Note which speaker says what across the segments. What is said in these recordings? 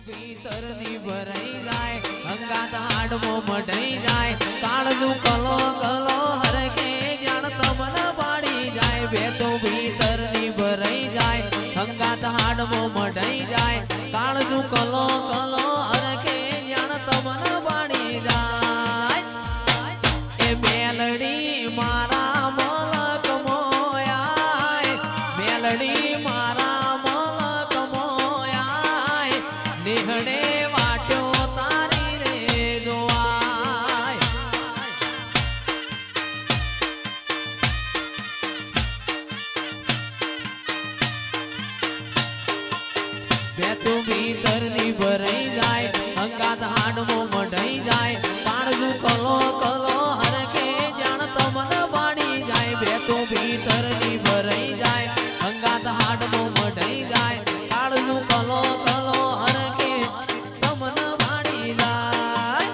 Speaker 1: ભીતર ની ભરાઈ જાય અંગાત હાડમો મઢાઈ જાય કાળજુ કલો કલો હરખે જાણ તમન પાડી જાય બે તો ભીતર ની ભરાઈ જાય અંગાત હાડમો મઢાઈ જાય કાળજુ કલો કલો હરખે જાણ તમન પાડી જાય એ મેલડી મારા મલક મોયાય મેલડી મારા મલક મોયાય નિહળે વાટ્યો તારી રે જોવાય બે તું ભીતર ની ભરાઈ જાય અંગાત હાડમો મઢાઈ જાય કાળજુ કલો કલો હરખે જાણ તમન પાડી જાય બે તું ભીતર ની ભરાઈ જાય અંગાત હાડમો મઢાઈ જાય કાળજુ કલો કલો હરખે તમન પાડી જાય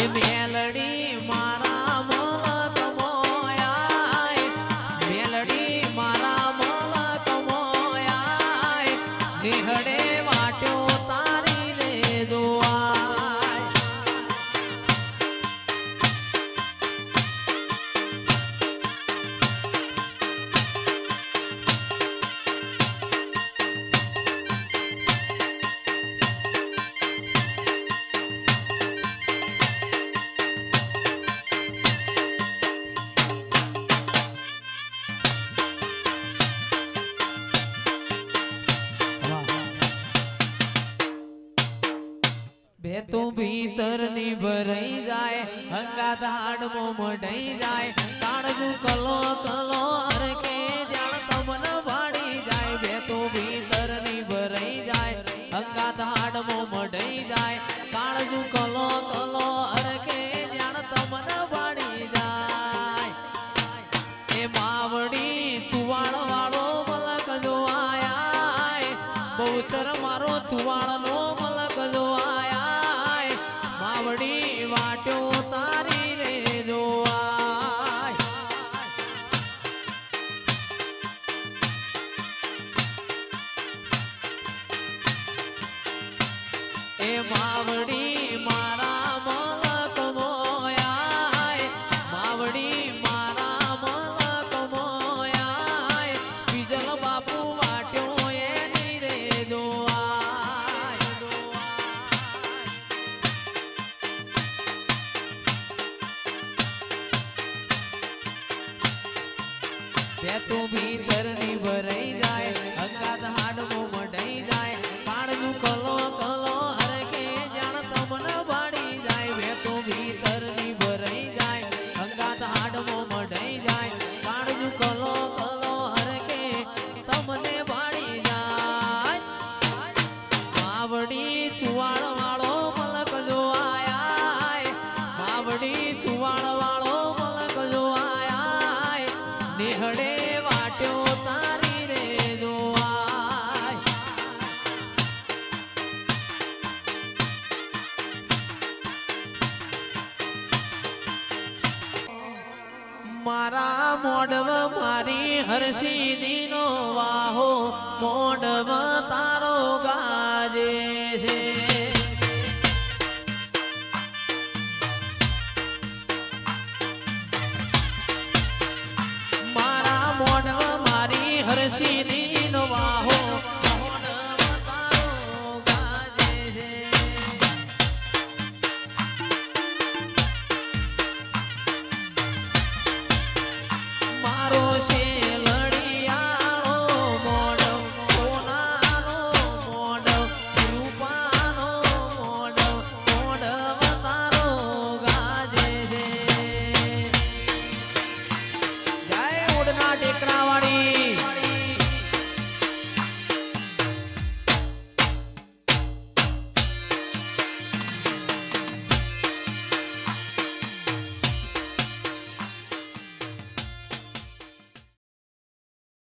Speaker 1: એ મેલડી મારા મલક મોયાય મેલડી મારા મલક મોયાય નિહળે વાટ્યો તારી રે જોવાય બે તો ભીતર ની ભરાઈ જાય અંગાત હાડમો મઢાઈ જાય કાળજુ કલો કલો હરખે જાણ તમન ભાડી જાય બે તો ભીતર ની ભરાઈ જાય અંગાત હાડમો મઢાઈ જાય કાળજુ કલો કલો હરખે જાણ તમન ભાડી જાય એ માવડી ચુવાણ વાળો મલક જો આયા બહુચર મારો ચુવાણ નો મલક જો આયા માવડી વાટ્યો તારી રે જોવાય એ માવડી મારા મલક મોયાય માવડી મારા મલક મોયાય બીજલ બાપુ વાટ્યો એની રે જોવાય બે તું ભીતર ની ભરાઈ જાય અંગાત હાડમો મઢાઈ જાય કાળજુ કલો કલો હરખે જાણ તમન ભાડી જાય બે તું ભીતર ની ભરાઈ જાય અંગાત હાડમો મઢાઈ જાય કાળજુ કલો કલો હરખે તમને ભાડી જાય માવડી ચુવાણ વાળો મલક જો આયા માવડી ચુવાણ વાળો મલક જો આયા નિહળે વાટ્યો તારી રે જોવાય મારા મોડવ મારી હરસિદ્ધિ નો વાહો મોડવ તારો ગાજે છે મારા મોડવ મારી હરસિદ્ધિ